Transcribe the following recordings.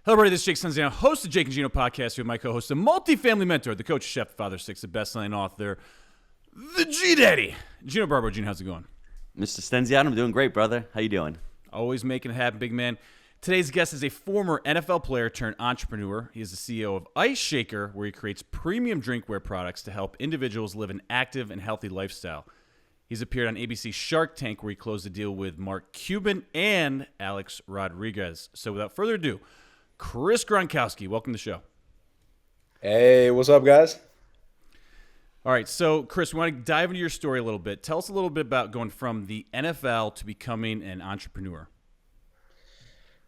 Hello, everybody. This is Jake Gino, host of Jake Gino Podcast, with my co-host, the multi-family mentor, the coach, chef, the father, six, the best-selling author, the G-Daddy, Gino Barber. Gino, how's it going? Mr. Stenziano, I'm doing great, brother. How you doing? Always making it happen, big man. Today's guest is a former NFL player turned entrepreneur. He is the CEO of IceShaker, where he creates premium drinkware products to help individuals live an active and healthy lifestyle. He's appeared on ABC Shark Tank, where he closed a deal with Mark Cuban and Alex Rodriguez. So without further ado, Chris Gronkowski, welcome to the show. Hey, what's up, guys? All right, so Chris, we want to dive into your story a little bit. Tell us a little bit about going from the NFL to becoming an entrepreneur.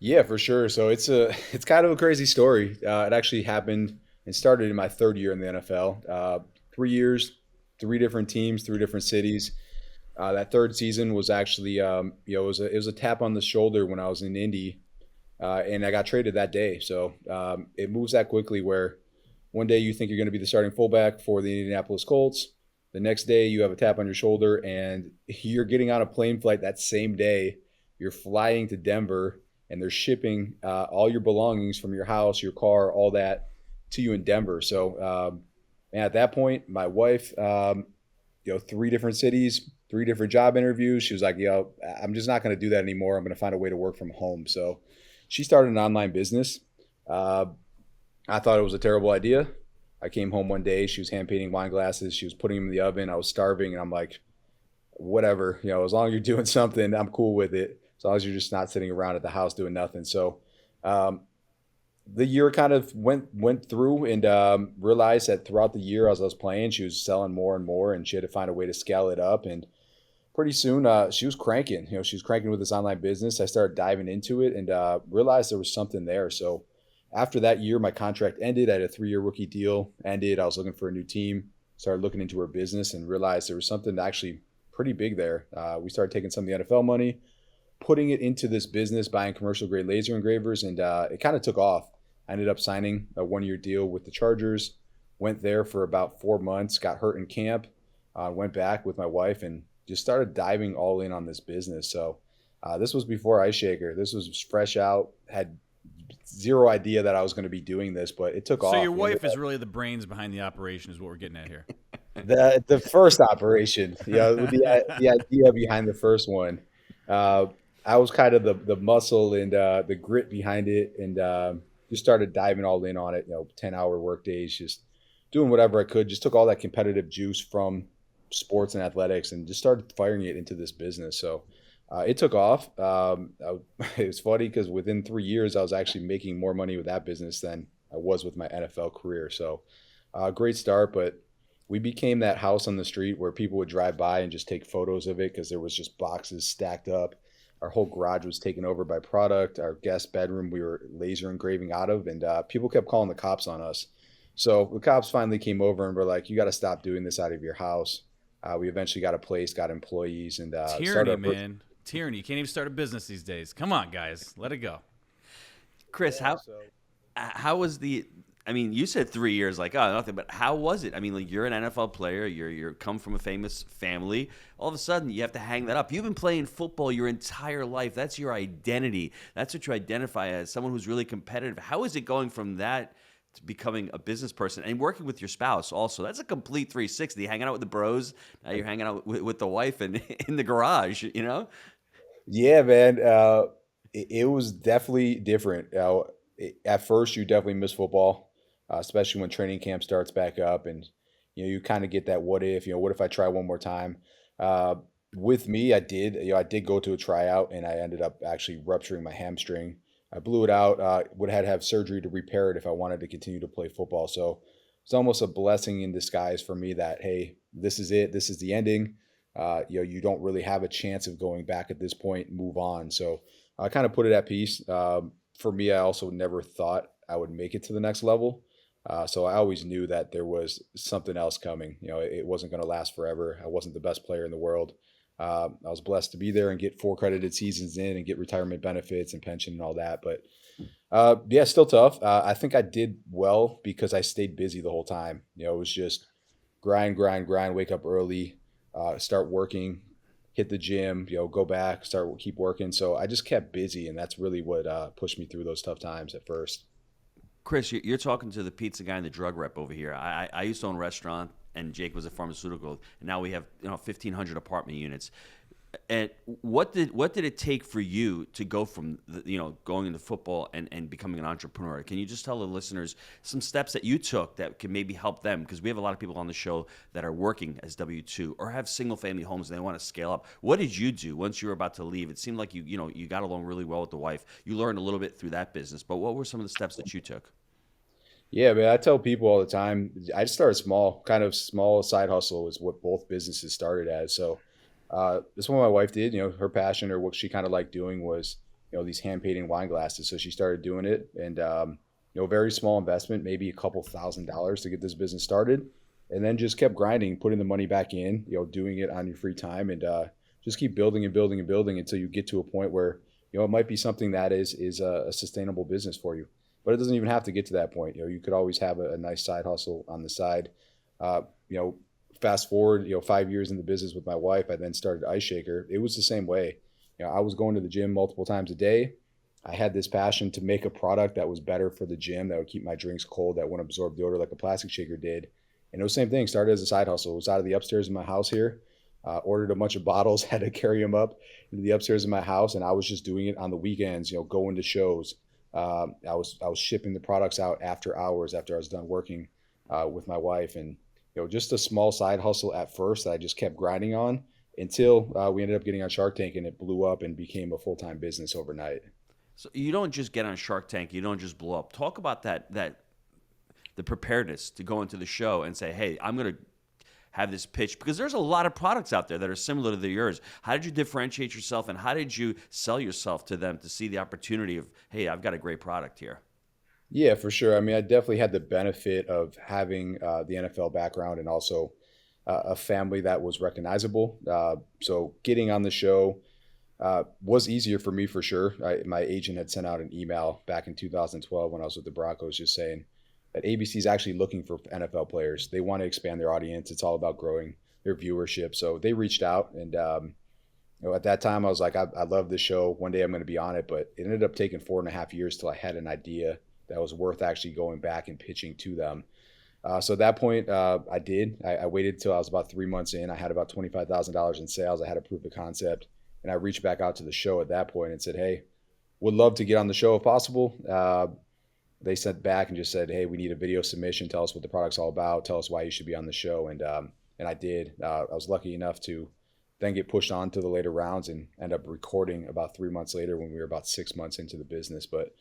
Yeah, for sure. So it's kind of a crazy story. It actually happened and started in my third year in the NFL. 3 years, 3 different teams, 3 different cities. That third season was actually, it was a tap on the shoulder when I was in Indy. And I got traded that day. So it moves that quickly where one day you think you're going to be the starting fullback for the Indianapolis Colts. The next day you have a tap on your shoulder and you're getting on a plane flight that same day. You're flying to Denver and they're shipping all your belongings from your house, your car, all that to you in Denver. So at that point, my wife, 3 different cities, 3 different job interviews. She was like, I'm just not going to do that anymore. I'm going to find a way to work from home. So she started an online business. I thought it was a terrible idea. I came home one day. She was hand painting wine glasses. She was putting them in the oven. I was starving, and I'm like, whatever. As long as you're doing something, I'm cool with it. As long as you're just not sitting around at the house doing nothing. So the year kind of went through, and realized that throughout the year as I was playing, she was selling more and more, and she had to find a way to scale it up. And pretty soon, she was cranking. She was cranking with this online business. I started diving into it and realized there was something there. So after that year, my contract ended. I had a 3-year rookie deal ended. I was looking for a new team. Started looking into her business and realized there was something actually pretty big there. We started taking some of the NFL money, putting it into this business, buying commercial grade laser engravers, and it kind of took off. I ended up signing a 1-year deal with the Chargers. Went there for about 4 months. Got hurt in camp. Went back with my wife and just started diving all in on this business. So this was before IceShaker. This was fresh out, had zero idea that I was going to be doing this, but it took off. So your wife is really the brains behind the operation is what we're getting at here. The first operation, the idea behind the first one. I was kind of the muscle and the grit behind it, and just started diving all in on it, 10-hour work days, just doing whatever I could. Just took all that competitive juice from sports and athletics and just started firing it into this business. So it took off. It was funny because within 3 years, I was actually making more money with that business than I was with my NFL career. So great start, but we became that house on the street where people would drive by and just take photos of it because there was just boxes stacked up. Our whole garage was taken over by product. Our guest bedroom we were laser engraving out of, and people kept calling the cops on us. So the cops finally came over and were like, you got to stop doing this out of your house. We eventually got a place, got employees, and tyranny, man. Tyranny. You can't even start a business these days. Come on, guys. Let it go. Chris, how was the – I mean, you said 3 years, like, oh, nothing, but how was it? I mean, like, you're an NFL player. You're come from a famous family. All of a sudden, you have to hang that up. You've been playing football your entire life. That's your identity. That's what you identify as, someone who's really competitive. How is it going from that – to becoming a business person and working with your spouse also? That's a complete 360. Hanging out with the bros, now you're hanging out with the wife and in the garage, Yeah, man. It was definitely different. At first, you definitely miss football, especially when training camp starts back up, and you kind of get that what if I try one more time. With me, I did go to a tryout, and I ended up actually rupturing my hamstring. I blew it out, would have had to have surgery to repair it if I wanted to continue to play football. So it's almost a blessing in disguise for me that, hey, this is it. This is the ending. You don't really have a chance of going back at this point and move on. So I kind of put it at peace. For me, I also never thought I would make it to the next level. So I always knew that there was something else coming. It wasn't going to last forever. I wasn't the best player in the world. I was blessed to be there and get 4 credited seasons in and get retirement benefits and pension and all that. But still tough. I think I did well because I stayed busy the whole time. It was just grind, wake up early, start working, hit the gym, go back, keep working. So I just kept busy, and that's really what pushed me through those tough times at first. Chris, you're talking to the pizza guy and the drug rep over here. I used to own a restaurant, and Jake was a pharmaceutical, and now we have 1,500 apartment units. And what did it take for you to go from going into football and becoming an entrepreneur? Can you just tell the listeners some steps that you took that can maybe help them? Because we have a lot of people on the show that are working as W-2 or have single family homes and they want to scale up. What did you do once you were about to leave? It seemed like you got along really well with the wife. You learned a little bit through that business, but what were some of the steps that you took? Yeah, man, I tell people all the time, I just started small, kind of small side hustle is what both businesses started as. So this one my wife did, her passion or what she kind of liked doing was, these hand painting wine glasses. So she started doing it, and, very small investment, maybe a couple $1,000s to get this business started, and then just kept grinding, putting the money back in, doing it on your free time, and just keep building and building and building until you get to a point where, it might be something that is a sustainable business for you. But it doesn't even have to get to that point. You could always have a nice side hustle on the side. Fast forward, 5 years in the business with my wife, I then started IceShaker. It was the same way. I was going to the gym multiple times a day. I had this passion to make a product that was better for the gym, that would keep my drinks cold, that wouldn't absorb the odor like a plastic shaker did. And it was the same thing. Started as a side hustle. It was out of the upstairs of my house here. Ordered a bunch of bottles, had to carry them up into the upstairs of my house, and I was just doing it on the weekends. Going to shows. I was shipping the products out after hours, after I was done working with my wife, and just a small side hustle at first that I just kept grinding on until we ended up getting on Shark Tank, and it blew up and became a full-time business overnight. So you don't just get on Shark Tank, you don't just blow up. Talk about the preparedness to go into the show and say, hey, I'm going to have this pitch, because there's a lot of products out there that are similar to yours. How did you differentiate yourself, and how did you sell yourself to them to see the opportunity of, hey, I've got a great product here? Yeah, for sure. I mean, I definitely had the benefit of having the NFL background and also a family that was recognizable. So getting on the show was easier for me for sure. My agent had sent out an email back in 2012 when I was with the Broncos just saying that ABC is actually looking for NFL players. They want to expand their audience. It's all about growing their viewership. So they reached out, and at that time I was like, I love this show. One day I'm going to be on it, but it ended up taking 4.5 years till I had an idea that was worth actually going back and pitching to them. So at that point, I did. I waited till I was about 3 months in. I had about $25,000 in sales. I had a proof of concept, and I reached back out to the show at that point and said, hey, would love to get on the show if possible. They sent back and just said, hey, we need a video submission. Tell us what the product's all about. Tell us why you should be on the show. And I did. I was lucky enough to then get pushed on to the later rounds and end up recording about 3 months later when we were about 6 months into the business. But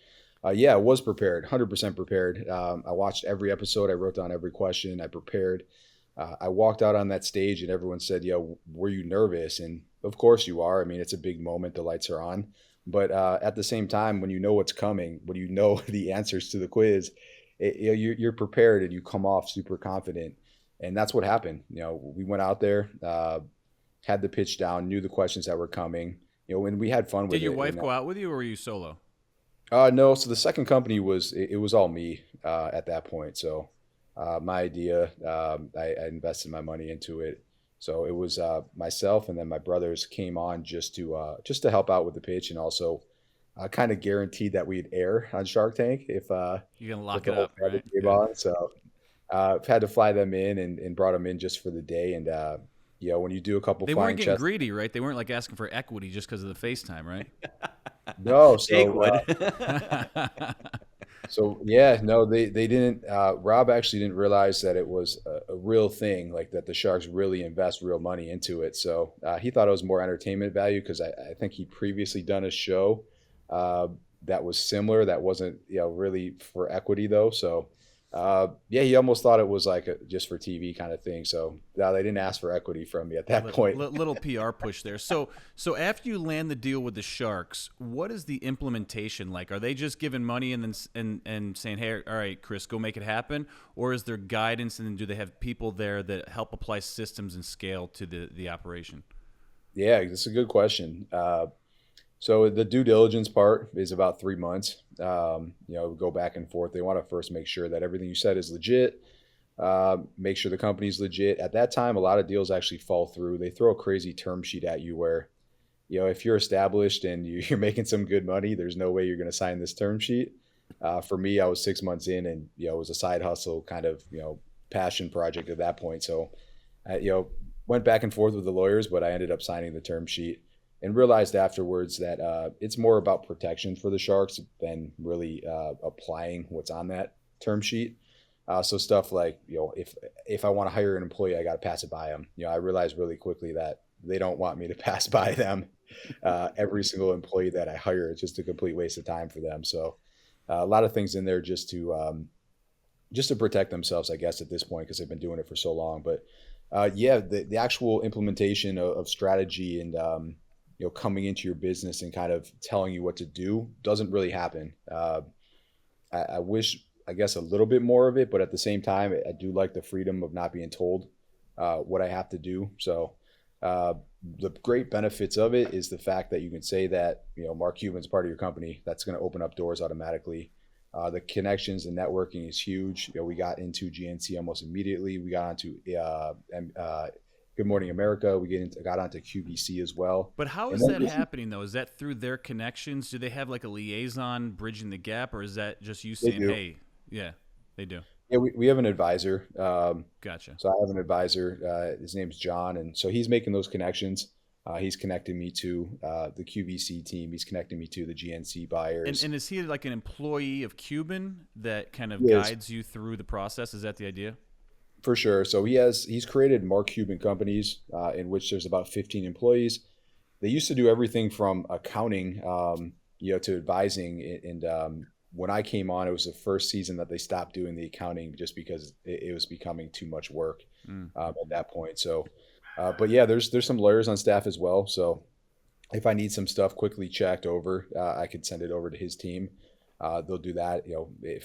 yeah, I was prepared, 100% prepared. I watched every episode. I wrote down every question. I prepared. I walked out on that stage and everyone said, yo, were you nervous? And of course you are. I mean, it's a big moment. The lights are on. But at the same time, when you know what's coming, when you know the answers to the quiz, you're prepared and you come off super confident. And that's what happened. We went out there, had the pitch down, knew the questions that were coming, and we had fun with it. Did your wife go out with you, or were you solo? No. So the second company was all me at that point. So my idea, I invested my money into it. So it was myself, and then my brothers came on just to help out with the pitch, and also kind of guaranteed that we'd air on Shark Tank if you're gonna lock it up, right? Came on. So I've had to fly them in and brought them in just for the day. And when you do a couple, they weren't getting greedy, right? They weren't like asking for equity just because of the FaceTime, right? No, so yeah, no, they didn't. Rob actually didn't realize that it was a real thing, like that the Sharks really invest real money into it. So he thought it was more entertainment value, because I think he'd previously done a show that was similar, that wasn't really for equity though. So yeah, he almost thought it was like just for TV kind of thing. So no, they didn't ask for equity from me at that point. Little PR push there. So after you land the deal with the Sharks, what is the implementation like? Are they just giving money and then and saying, hey, all right, Chris, go make it happen? Or is there guidance, and then do they have people there that help apply systems and scale to the operation? Yeah, that's a good question. So the due diligence part is about 3 months. Go back and forth. They want to first make sure that everything you said is legit. make sure the company's legit. At that time, a lot of deals actually fall through. They throw a crazy term sheet at you where, if you're established and you're making some good money, there's no way you're going to sign this term sheet. For me, I was 6 months in, and it was a side hustle kind of passion project at that point. So I went back and forth with the lawyers, but I ended up signing the term sheet and realized afterwards that it's more about protection for the Sharks than really applying what's on that term sheet. So stuff like if I want to hire an employee, I got to pass it by them. I realized really quickly that they don't want me to pass by them. Every single employee that I hire, it's just a complete waste of time for them. So a lot of things in there just to protect themselves, I guess, at this point, because they've been doing it for so long. But the actual implementation of strategy and coming into your business and kind of telling you what to do doesn't really happen. I wish, I guess, a little bit more of it, but at the same time, I do like the freedom of not being told what I have to do. So the great benefits of it is the fact that you can say that Mark Cuban's part of your company. That's going to open up doors automatically. The connections and networking is huge. We got into GNC almost immediately. We got onto Good Morning America. We got onto QVC as well. But how is that happening, though? Is that through their connections? Do they have like a liaison bridging the gap, or is that just you saying, hey, yeah, they do? Yeah, we have an advisor. Gotcha. So I have an advisor. His name's John, and so he's making those connections. He's connecting me to the QVC team. He's connecting me to the GNC buyers. And is he like an employee of Cuban that kind of guides you through the process? Is that the idea? For sure. So he's created Mark Cuban companies in which there's about 15 employees. They used to do everything from accounting, to advising. And when I came on, it was the first season that they stopped doing the accounting just because it was becoming too much work at that point. So, but yeah, there's some lawyers on staff as well. So if I need some stuff quickly checked over, I could send it over to his team. They'll do that,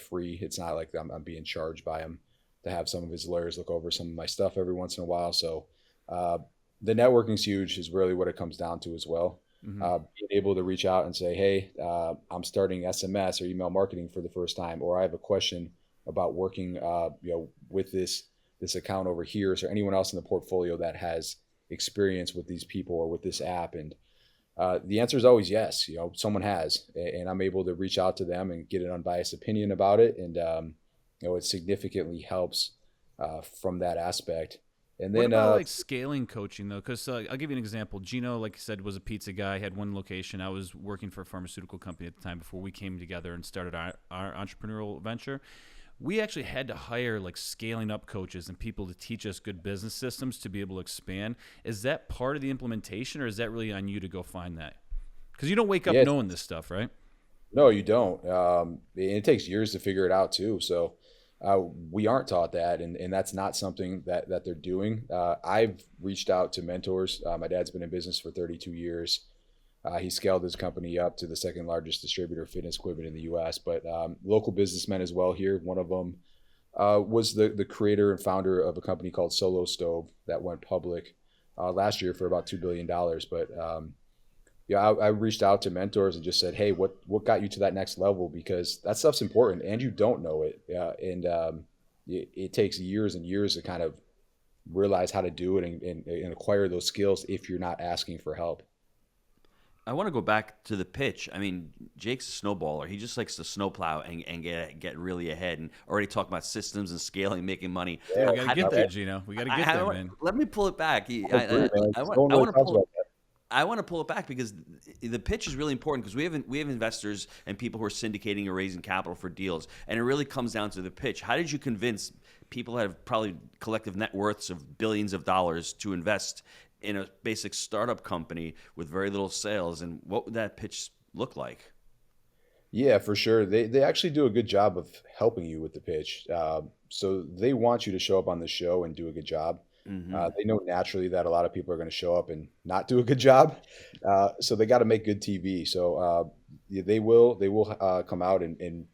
free. It's not like I'm being charged by him to have some of his lawyers look over some of my stuff every once in a while. So the networking's huge is really what it comes down to as well. Mm-hmm. Being able to reach out and say, hey, I'm starting SMS or email marketing for the first time, or I have a question about working with this account over here. Is there anyone else in the portfolio that has experience with these people or with this app? And the answer is always yes. Someone has, and I'm able to reach out to them and get an unbiased opinion about it. And it significantly helps from that aspect. And then what about like scaling coaching though? Because I'll give you an example. Gino, like I said, was a pizza guy, had one location. I was working for a pharmaceutical company at the time before we came together and started our entrepreneurial venture. We actually had to hire like scaling up coaches and people to teach us good business systems to be able to expand. Is that part of the implementation, or is that really on you to go find that? Because you don't wake up knowing this stuff, right? No, you don't. It takes years to figure it out too. So we aren't taught that, and that's not something that they're doing. I've reached out to mentors. My dad's been in business for 32 years. He scaled his company up to the second largest distributor of fitness equipment in the U.S., but local businessmen as well here. One of them was the creator and founder of a company called Solo Stove that went public last year for about $2 billion. But I reached out to mentors and just said, hey, what got you to that next level? Because that stuff's important and you don't know it. It takes years and years to kind of realize how to do it and acquire those skills if you're not asking for help. I want to go back to the pitch. I mean, Jake's a snowballer. He just likes to snowplow and get really ahead and already talk about systems and scaling, making money. Yeah, we got to get there, Gino. We got to get there, man. Let me pull it back. I want to pull it back because the pitch is really important because we have investors and people who are syndicating or raising capital for deals, and it really comes down to the pitch. How did you convince people that have probably collective net worths of billions of dollars to invest in a basic startup company with very little sales, and what would that pitch look like? Yeah, for sure. They actually do a good job of helping you with the pitch. So they want you to show up on the show and do a good job. Mm-hmm. They know naturally that a lot of people are going to show up and not do a good job. So they got to make good TV. So they will come out and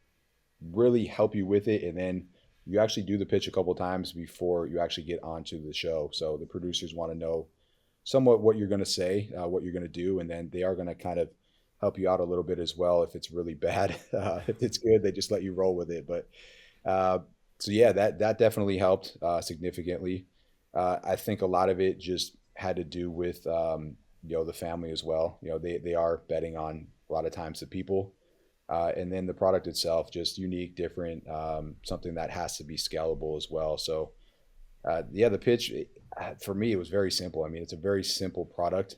really help you with it. And then you actually do the pitch a couple of times before you actually get onto the show. So the producers want to know somewhat what you're going to say, what you're going to do. And then they are going to kind of help you out a little bit as well. If it's really bad, if it's good, they just let you roll with it. But So yeah, that definitely helped significantly. I think a lot of it just had to do with the family as well. They are betting on a lot of times the people, and then the product itself, just unique, different, something that has to be scalable as well. So yeah, the pitch for me, it was very simple. I mean, it's a very simple product.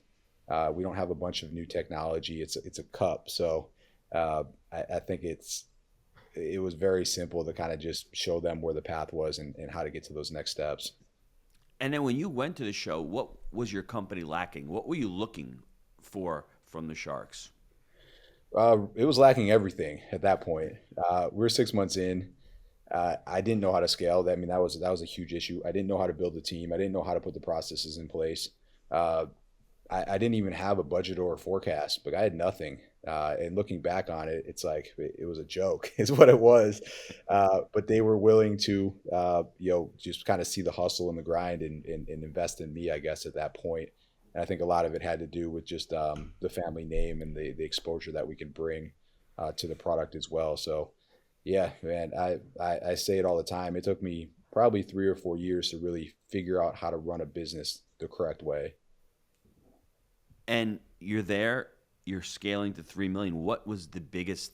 We don't have a bunch of new technology. It's a cup, so I think it was very simple to kind of just show them where the path was and how to get to those next steps. And then when you went to the show, what was your company lacking? What were you looking for from the Sharks? It was lacking everything at that point. We're 6 months in. I didn't know how to scale. I mean, that was a huge issue. I didn't know how to build a team. I didn't know how to put the processes in place. I didn't even have a budget or a forecast, but I had nothing. And looking back on it, it's like it was a joke, is what it was. But they were willing to, just kind of see the hustle and the grind and invest in me, I guess, at that point. And I think a lot of it had to do with just the family name and the exposure that we can bring to the product as well. So, yeah, man, I say it all the time. It took me probably 3 or 4 years to really figure out how to run a business the correct way. And you're scaling to 3 million. What was the biggest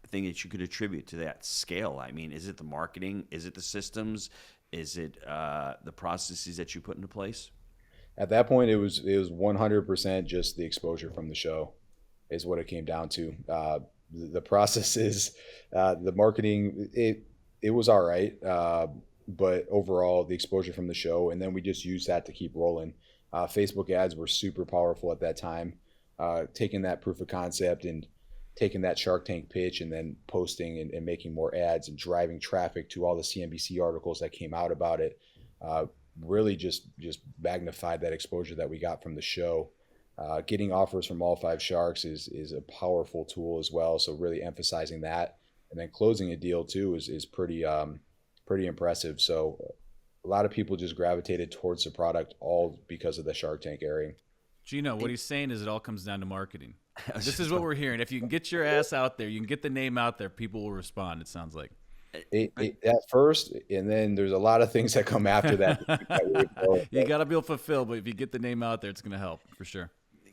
thing that you could attribute to that scale? I mean, is it the marketing? Is it the systems? Is it the processes that you put into place? At that point, it was 100% just the exposure from the show is what it came down to. The processes, the marketing, it was all right. But overall, the exposure from the show, and then we just used that to keep rolling. Facebook ads were super powerful at that time. Taking that proof of concept and taking that Shark Tank pitch and then posting and making more ads and driving traffic to all the CNBC articles that came out about it, really just magnified that exposure that we got from the show. Getting offers from all 5 Sharks is a powerful tool as well. So really emphasizing that, and then closing a deal too is pretty impressive. So a lot of people just gravitated towards the product all because of the Shark Tank airing. Gino, what he's saying is it all comes down to marketing. This is what we're hearing. If you can get your ass out there, you can get the name out there, people will respond, it sounds like. At first, and then there's a lot of things that come after that. You got to be able to fulfill, but if you get the name out there, it's going to help for sure.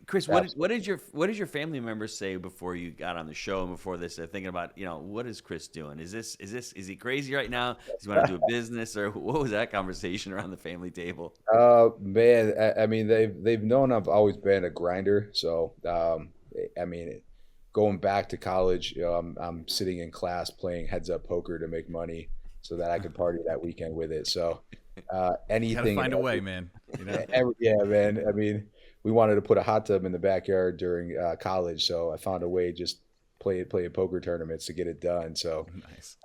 Chris, what did your family members say before you got on the show and before this? They're thinking about, what is Chris doing? Is he crazy right now? Does he want to do a business, or what was that conversation around the family table? Man, I mean, they've known I've always been a grinder. So, I mean, going back to college, I'm sitting in class playing heads up poker to make money so that I could party that weekend with it. So, anything. Gotta find a way, man. Yeah, man. I mean, we wanted to put a hot tub in the backyard during college, so I found a way just play poker tournaments to get it done. So nice.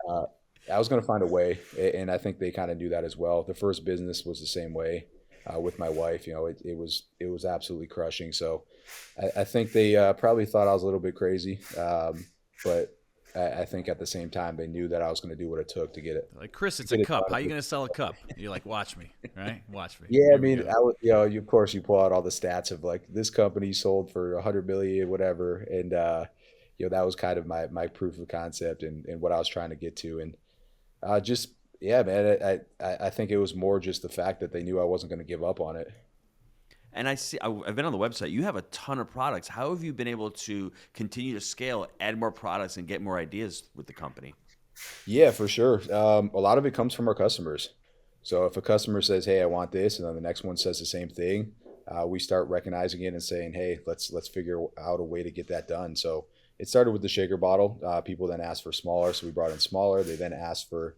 I was going to find a way, and I think they kind of knew that as well. The first business was the same way with my wife. It was absolutely crushing. So I think they probably thought I was a little bit crazy, but I think at the same time they knew that I was going to do what it took to get it. Like, Chris, it's a cup. How are you going to sell a cup? You're like, watch me, right? Watch me. Yeah, I mean, of course, you pull out all the stats of like this company sold for 100 million, whatever, and that was kind of my proof of concept and what I was trying to get to, and yeah, man, I think it was more just the fact that they knew I wasn't going to give up on it. And I've been on the website. You have a ton of products. How have you been able to continue to scale, add more products, and get more ideas with the company? Yeah, for sure. A lot of it comes from our customers. So if a customer says, "Hey, I want this," and then the next one says the same thing, we start recognizing it and saying, "Hey, let's figure out a way to get that done." So it started with the shaker bottle. People then asked for smaller, so we brought in smaller. They then asked for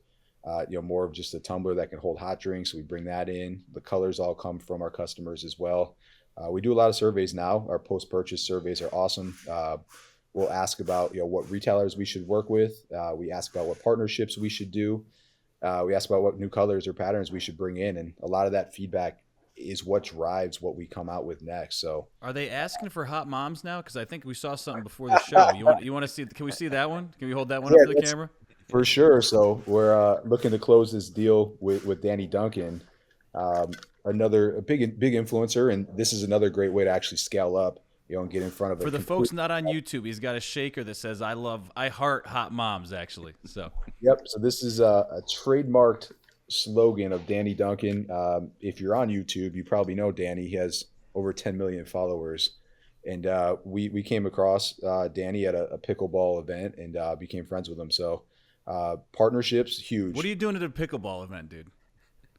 more of just a tumbler that can hold hot drinks. So we bring that in. The colors all come from our customers as well. We do a lot of surveys now. Our post-purchase surveys are awesome. We'll ask about what retailers we should work with. We ask about what partnerships we should do. We ask about what new colors or patterns we should bring in, and a lot of that feedback is what drives what we come out with next. So, are they asking for hot moms now? Because I think we saw something before the show. You want to see? Can we see that one? Can we hold that one up to the camera? For sure. So we're looking to close this deal with Danny Duncan, another big influencer, and this is another great way to actually scale up. and get in front of it. For the folks not on YouTube, he's got a shaker that says I heart hot moms, actually. So Yep. So this is a trademarked slogan of Danny Duncan. If you're on YouTube, you probably know Danny. He has over 10 million followers. And we came across Danny at a pickleball event and became friends with him. So partnerships, huge. what are you doing at a pickleball event, dude?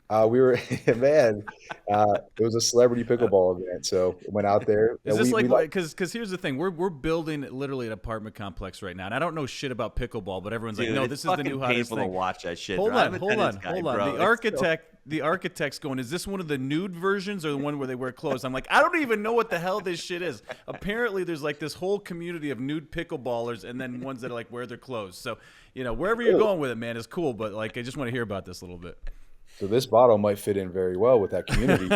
We were, man, it was a celebrity pickleball event. So went out there. Is this we because here's the thing, we're building literally an apartment complex right now, and I don't know shit about pickleball, but everyone's like, no, this is the new hottest painful thing. to watch that shit. Hold bro. I'm on, a hold tennis on, guy, hold on. bro. The architect's going, is this one of the nude versions or the one where they wear clothes? I'm like, I don't even know what the hell this shit is. Apparently, there's like this whole community of nude pickleballers and then ones that are like wear their clothes. So, wherever you're going with it, man, is cool. But like, I just want to hear about this a little bit. So this bottle might fit in very well with that community.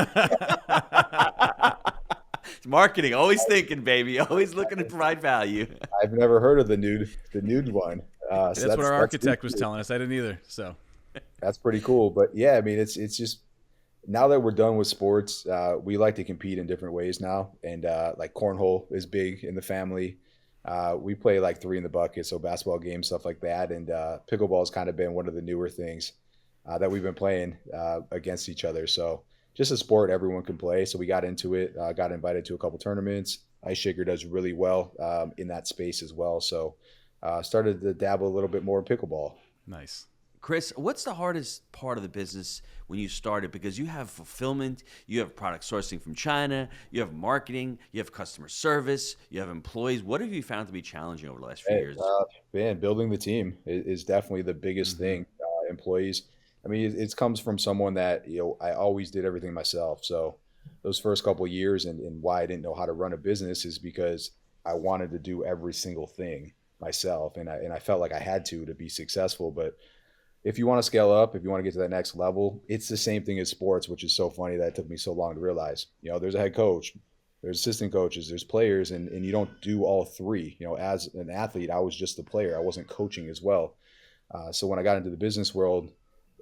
It's marketing, always thinking, baby, always looking to provide value. I've never heard of the nude one. That's what our architect was telling us. I didn't either. So that's pretty cool. But yeah, I mean, it's just now that we're done with sports, we like to compete in different ways now. And like cornhole is big in the family. We play like 3 in the bucket, so basketball games, stuff like that. And pickleball has kind of been one of the newer things that we've been playing against each other. So just a sport everyone can play. So we got into it, got invited to a couple tournaments. IceShaker does really well in that space as well. So started to dabble a little bit more in pickleball. nice. Chris, what's the hardest part of the business when you started? Because you have fulfillment, you have product sourcing from China, you have marketing, you have customer service, you have employees. What have you found to be challenging over the last few years? Man, building the team is definitely the biggest thing. Employees. I mean, it comes from someone that, I always did everything myself. So those first couple of years and why I didn't know how to run a business is because I wanted to do every single thing myself. And I felt like I had to be successful. But if you want to scale up, if you want to get to that next level, it's the same thing as sports, which is so funny that it took me so long to realize. There's a head coach, there's assistant coaches, there's players, and you don't do all three. As an athlete, I was just the player. I wasn't coaching as well. So when I got into the business world,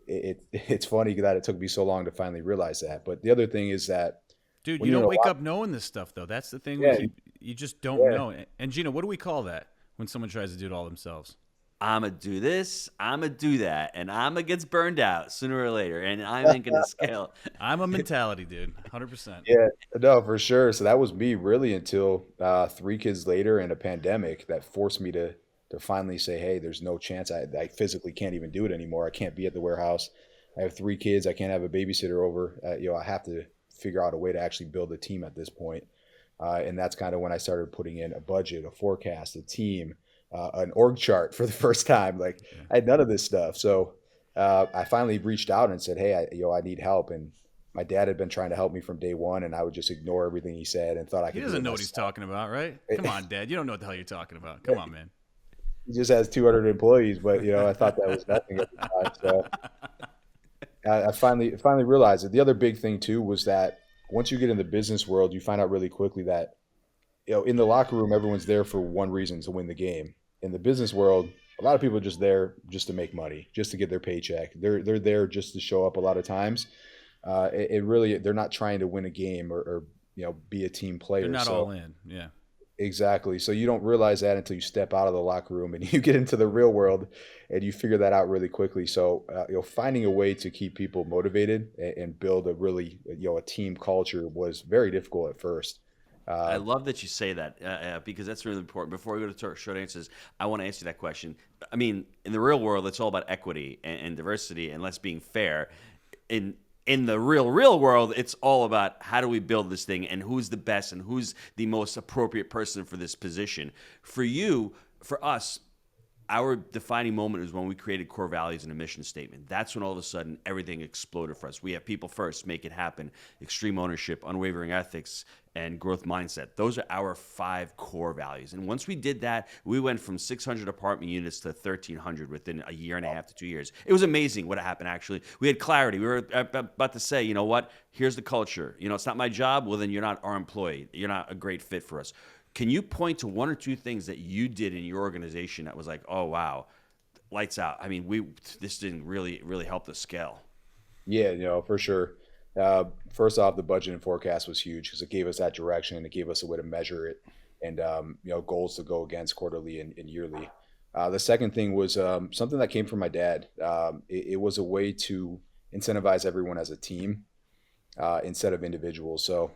it's funny that it took me so long to finally realize that. But the other thing is that, Dude, you don't wake up knowing this stuff, though. That's the thing. Yeah. You just don't know. And Gino, what do we call that when someone tries to do it all themselves? I'm going to do this, I'm going to do that, and I'm going to get burned out sooner or later, and I ain't going to scale. I'm a mentality, dude, 100%. Yeah, no, for sure. So that was me really until 3 kids later and a pandemic that forced me to finally say, hey, there's no chance. I physically can't even do it anymore. I can't be at the warehouse. I have 3 kids. I can't have a babysitter over. I have to figure out a way to actually build a team at this point. And that's kind of when I started putting in a budget, a forecast, a team, an org chart for the first time. Like I had none of this stuff. So I finally reached out and said, hey, I need help. And my dad had been trying to help me from day one, and I would just ignore everything he said and thought I could. He doesn't know what he's talking about, right? Come on, Dad. You don't know what the hell you're talking about. Come on, man. He just has 200 employees, but I thought that was nothing at the time. So I finally realized it. The other big thing too was that once you get in the business world, you find out really quickly that in the locker room, everyone's there for one reason, to win the game. In the business world, a lot of people are just there just to make money, just to get their paycheck. They're there just to show up a lot of times. They're not trying to win a game or be a team player. They're not all in. Yeah. Exactly. So you don't realize that until you step out of the locker room and you get into the real world, and you figure that out really quickly. So finding a way to keep people motivated and build a team culture was very difficult at first. I love that you say that because that's really important. Before we go to short answers, I want to answer that question. I mean, in the real world, it's all about equity and diversity and let's being fair. In the real world, it's all about how do we build this thing and who's the best and who's the most appropriate person for this position. For you, for us, our defining moment is when we created core values and a mission statement. That's when all of a sudden everything exploded for us. We have people first, make it happen, extreme ownership, unwavering ethics, and growth mindset. Those are our 5 core values. And once we did that, we went from 600 apartment units to 1,300 within a year and a half to 2 years. It was amazing what happened, actually. We had clarity. We were about to say, you know what? Here's the culture. It's not my job. Well, then you're not our employee. You're not a great fit for us. Can you point to 1 or 2 things that you did in your organization that was like, oh, wow, lights out? I mean, this didn't really help the scale. Yeah, for sure. First off, the budget and forecast was huge because it gave us that direction and it gave us a way to measure it and goals to go against quarterly and yearly. The second thing was something that came from my dad. It was a way to incentivize everyone as a team instead of individuals. So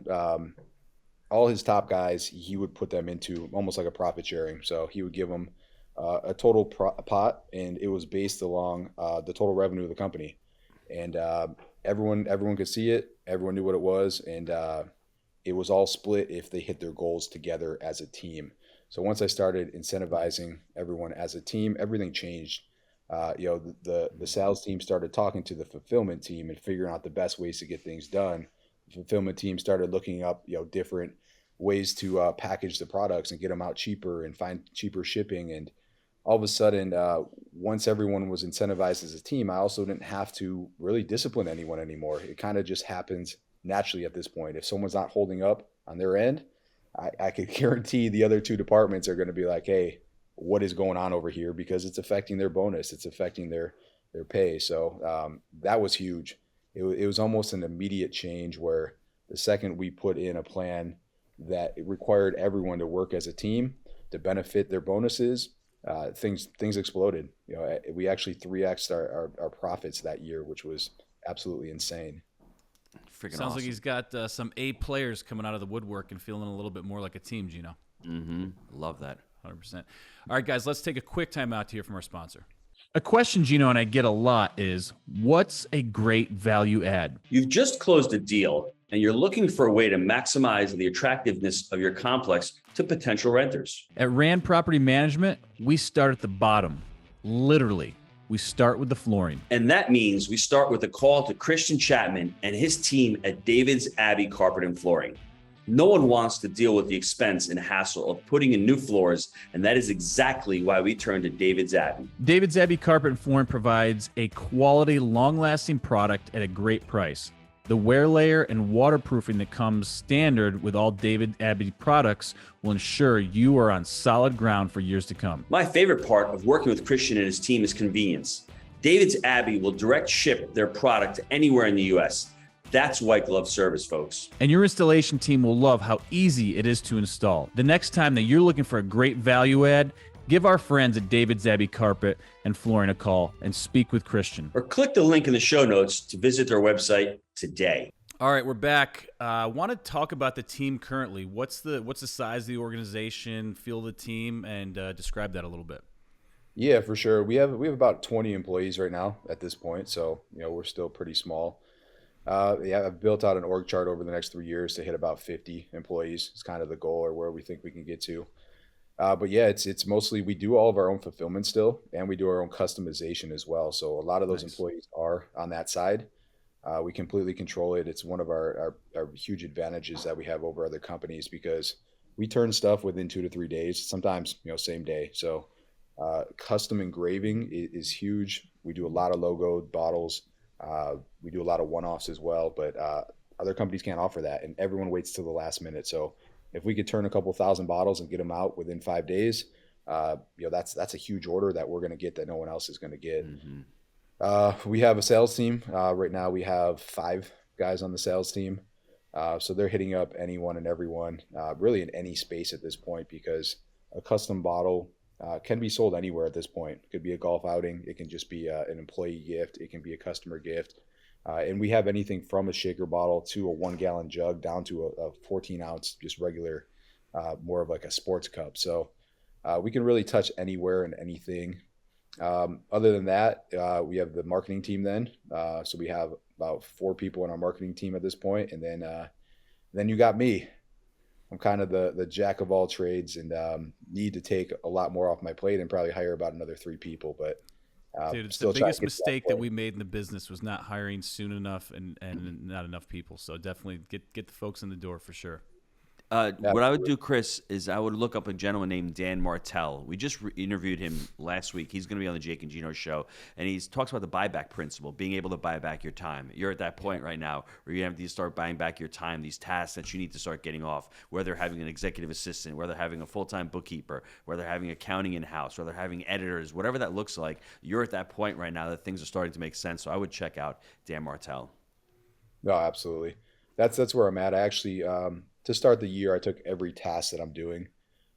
all his top guys, he would put them into almost like a profit sharing. So he would give them a total pot, and it was based along the total revenue of the company. And everyone could see it. Everyone knew what it was, and it was all split if they hit their goals together as a team. So once I started incentivizing everyone as a team, everything changed. The sales team started talking to the fulfillment team and figuring out the best ways to get things done. The fulfillment team started looking up different ways to package the products and get them out cheaper and find cheaper shipping. And all of a sudden, once everyone was incentivized as a team, I also didn't have to really discipline anyone anymore. It kind of just happens naturally at this point. If someone's not holding up on their end, I could guarantee the other two departments are going to be like, hey, what is going on over here? Because it's affecting their bonus. It's affecting their pay. So that was huge. It was almost an immediate change where the second we put in a plan that it required everyone to work as a team to benefit their bonuses, things exploded. We actually 3x'd our profits that year, which was absolutely insane. Sounds awesome. Like he's got some A players coming out of the woodwork and feeling a little bit more like a team, Gino. Love that. 100%. All right, guys, let's take a quick time out to hear from our sponsor. A question, Gino, and I get a lot is, what's a great value add? You've just closed a deal and you're looking for a way to maximize the attractiveness of your complex to potential renters. At Rand Property Management, we start at the bottom. Literally, we start with the flooring. And that means we start with a call to Christian Chapman and his team at David's Abbey Carpet and Flooring. No one wants to deal with the expense and hassle of putting in new floors, and that is exactly why we turned to David's Abbey. David's Abbey Carpet and Flooring provides a quality, long-lasting product at a great price. The wear layer and waterproofing that comes standard with all David Abbey products will ensure you are on solid ground for years to come. My favorite part of working with Christian and his team is convenience. David's Abbey will direct ship their product to anywhere in the U.S. That's white glove service, folks. And your installation team will love how easy it is to install. The next time that you're looking for a great value add, give our friends at David's Abbey Carpet and Flooring a call and speak with Christian. Or click the link in the show notes to visit their website today. All right, we're back. I want to talk about the team currently. What's the size of the organization, feel the team, and describe that a little bit. Yeah, for sure. We have about 20 employees right now at this point, so we're still pretty small. I've built out an org chart over the next 3 years to hit about 50 employees. It's kind of the goal, or where we think we can get to. But yeah, it's mostly, we do all of our own fulfillment still, and we do our own customization as well. So a lot of those employees are on that side. We completely control it. It's one of our huge advantages that we have over other companies, because we turn stuff within 2 to 3 days, sometimes same day. So custom engraving is huge. We do a lot of logo bottles. We do a lot of one-offs as well, but other companies can't offer that, and everyone waits till the last minute. So if we could turn a couple thousand bottles and get them out within 5 days, that's a huge order that we're going to get that no one else is going to get. We have a sales team. Right now we have 5 guys on the sales team. So they're hitting up anyone and everyone, really in any space at this point, because a custom bottle can be sold anywhere at this point. It could be a golf outing. It can just be an employee gift. It can be a customer gift. And we have anything from a shaker bottle to a 1-gallon jug down to a 14-ounce, just regular, more of like a sports cup. So we can really touch anywhere and anything. Other than that, we have the marketing team then. So we have about 4 people in our marketing team at this point. And then you got me. I'm kind of the jack of all trades, and need to take a lot more off my plate and probably hire about another 3 people. But dude, it's the biggest mistake that we made in the business was not hiring soon enough and not enough people. So definitely get the folks in the door for sure. What I would do, Chris, is I would look up a gentleman named Dan Martell. We just interviewed him last week. He's going to be on the Jake Gino Show, and he talks about the buyback principle, being able to buy back your time. You're at that point right now where you have to start buying back your time, these tasks that you need to start getting off, whether having an executive assistant, whether having a full-time bookkeeper, whether having accounting in-house, whether having editors, whatever that looks like. You're at that point right now that things are starting to make sense. So I would check out Dan Martell. No, absolutely. That's where I'm at. I actually, to start the year, I took every task that I'm doing.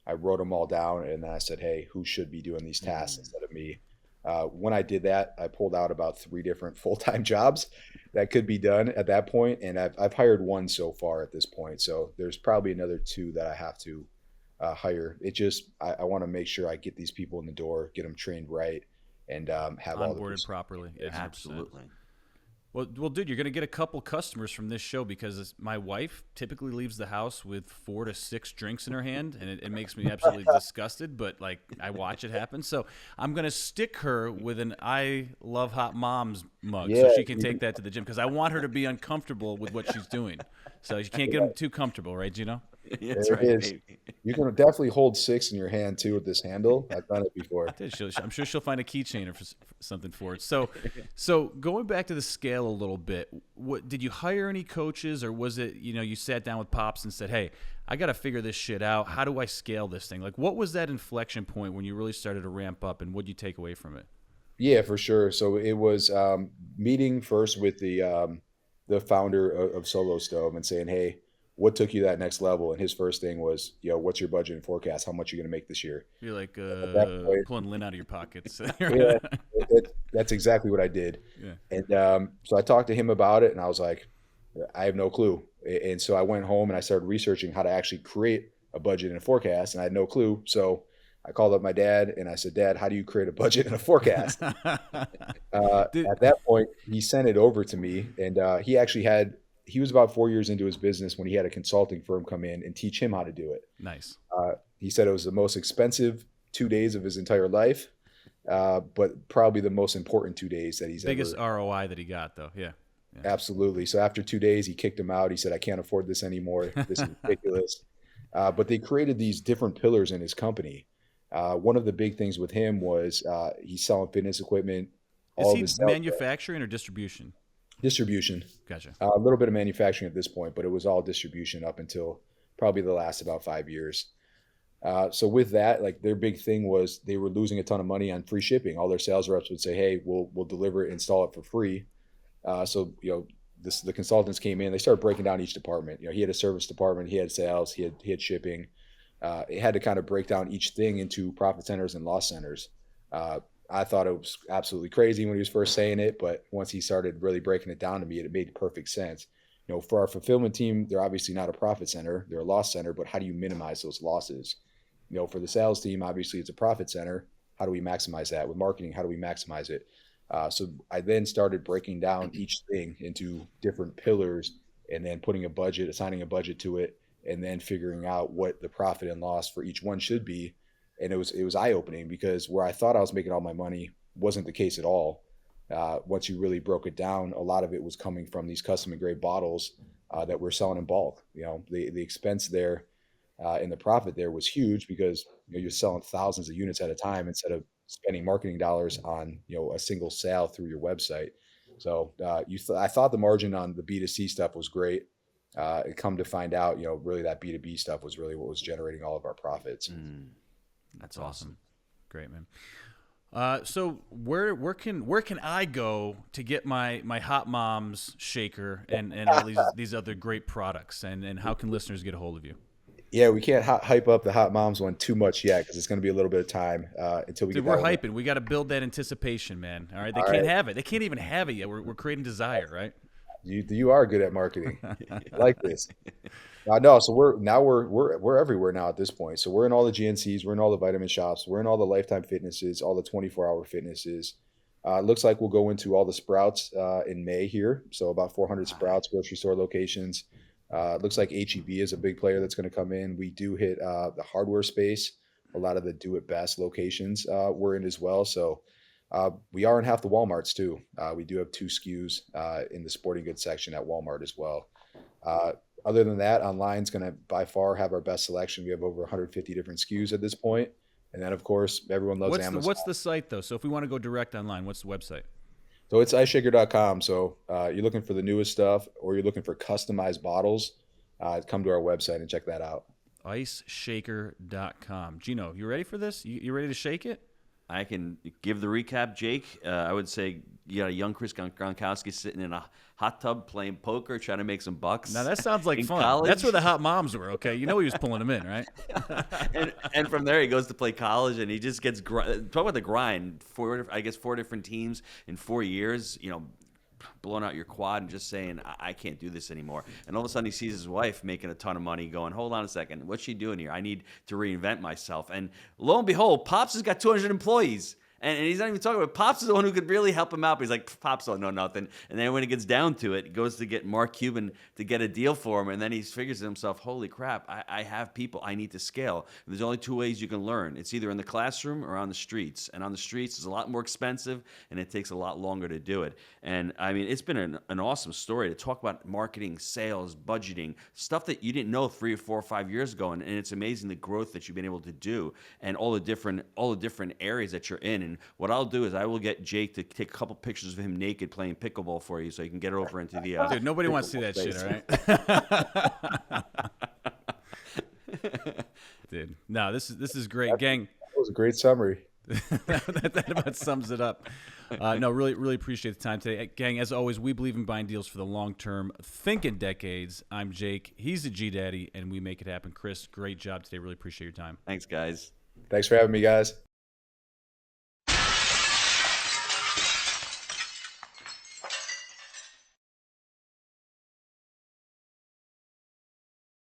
I wrote them all down, and then I said, "Hey, who should be doing these tasks instead of me?" When I did that, I pulled out about 3 different full-time jobs that could be done at that point, and I've hired one so far at this point. So there's probably another two that I have to hire. It just I want to make sure I get these people in the door, get them trained right, and have all the Onboarded properly. Yeah, 100%. Absolutely. Well, dude, you're going to get a couple customers from this show because my wife typically leaves the house with 4 to 6 drinks in her hand, and it makes me absolutely disgusted, but, like, I watch it happen. So I'm going to stick her with an I Love Hot Moms mug so she can take that to the gym because I want her to be uncomfortable with what she's doing. So you can't get them too comfortable, right, Gino? Yeah, that's There right, it is. baby. You can definitely hold 6 in your hand too with this handle. I've done it before. I'm sure she'll find a keychain or something for it. So going back to the scale a little bit, what did you hire any coaches, or was it you sat down with Pops and said, "Hey, I got to figure this shit out. How do I scale this thing?" Like, what was that inflection point when you really started to ramp up, and what did you take away from it? Yeah, for sure. So it was meeting first with the founder of Solo Stove and saying, "Hey, what took you that next level?" And his first thing was, what's your budget and forecast? How much are you going to make this year? You're like At that point, pulling lint out of your pockets. yeah, that's exactly what I did. Yeah. And so I talked to him about it, and I was like, I have no clue. And so I went home and I started researching how to actually create a budget and a forecast, and I had no clue. So I called up my dad and I said, "Dad, how do you create a budget and a forecast?" At that point, he sent it over to me, and he was about 4 years into his business when he had a consulting firm come in and teach him how to do it. Nice. He said it was the most expensive 2 days of his entire life, but probably the most important 2 days that he's Biggest ever. ROI that he got, though. Yeah. Absolutely. So after 2 days, he kicked him out. He said, "I can't afford this anymore. This is ridiculous." But they created these different pillars in his company. One of the big things with him was he's selling fitness equipment. Is he manufacturing or distribution? Distribution. Gotcha. A little bit of manufacturing at this point, but it was all distribution up until probably the last about 5 years. So with that, like their big thing was they were losing a ton of money on free shipping. All their sales reps would say, "Hey, we'll deliver it, install it for free." The consultants came in. They started breaking down each department. He had a service department, he had sales, he had shipping. It had to kind of break down each thing into profit centers and loss centers. I thought it was absolutely crazy when he was first saying it, but once he started really breaking it down to me, it made perfect sense. For our fulfillment team, they're obviously not a profit center, they're a loss center, but how do you minimize those losses? For the sales team, obviously it's a profit center. How do we maximize that? With marketing, how do we maximize it? So I then started breaking down each thing into different pillars and then putting a budget, assigning a budget to it, and then figuring out what the profit and loss for each one should be. And it was eye-opening because where I thought I was making all my money wasn't the case at all. Once you really broke it down, a lot of it was coming from these custom engraved bottles that we're selling in bulk. The expense there and the profit there was huge because you're selling thousands of units at a time instead of spending marketing dollars on a single sale through your website. So I thought the margin on the B2C stuff was great. It come to find out, really that B2B stuff was really what was generating all of our profits. That's awesome. Great, man. So where can I go to get my Hot Moms shaker and all these other great products, and how can listeners get a hold of you? Yeah, we can't hype up the Hot Moms one too much yet because it's going to be a little bit of time until we get we're that one. hyping. We got to build that anticipation, man. All right, they can't have it. They can't even have it yet. We're creating desire, right? You are good at marketing. I like this. No, so we're everywhere now at this point. So we're in all the GNCs, we're in all the vitamin shops, we're in all the Lifetime Fitnesses, all the 24-hour fitnesses. Looks like we'll go into all the Sprouts in May here. So about 400 Sprouts grocery store locations. Looks like HEB is a big player that's going to come in. We do hit the hardware space. A lot of the do it best locations we're in as well. So we are in half the Walmarts too. We do have 2 SKUs in the sporting goods section at Walmart as well. Other than that, online's going to by far have our best selection. We have over 150 different SKUs at this point. And then, of course, everyone loves Amazon. What's the site, though? So if we want to go direct online, what's the website? So it's IceShaker.com. So you're looking for the newest stuff or you're looking for customized bottles, come to our website and check that out. IceShaker.com. Gino, you ready for this? You ready to shake it? I can give the recap, Jake. I would say you got a young Chris Gronkowski sitting in a hot tub playing poker, trying to make some bucks. Now that sounds like in fun. college. That's where the hot moms were. Okay, you know he was pulling them in, right? and from there he goes to play college, and he just gets talk about the grind. 4 different teams in 4 years. Blowing out your quad and just saying, I can't do this anymore. And all of a sudden he sees his wife making a ton of money going, hold on a second, what's she doing here? I need to reinvent myself. And lo and behold, Pops has got 200 employees. And he's not even talking about Pops is the one who could really help him out. But he's like, Pops don't know nothing. And then when it gets down to it, he goes to get Mark Cuban to get a deal for him. And then he figures to himself, holy crap, I have people I need to scale. And there's only 2 ways you can learn. It's either in the classroom or on the streets. And on the streets, it's a lot more expensive, and it takes a lot longer to do it. And I mean, it's been an awesome story to talk about marketing, sales, budgeting, stuff that you didn't know 3 or 4 or 5 years ago. And it's amazing the growth that you've been able to do and all the different areas that you're in. And what I'll do is I will get Jake to take a couple pictures of him naked playing pickleball for you, so you can get it over into the. Dude, nobody wants to see that shit, all right? Dude, no, this is great, gang. That was a great summary. that about sums it up. No, really appreciate the time today, gang. As always, we believe in buying deals for the long term. Think in decades. I'm Jake. He's the G Daddy, and we make it happen. Chris, great job today. Really appreciate your time. Thanks, guys. Thanks for having me, guys.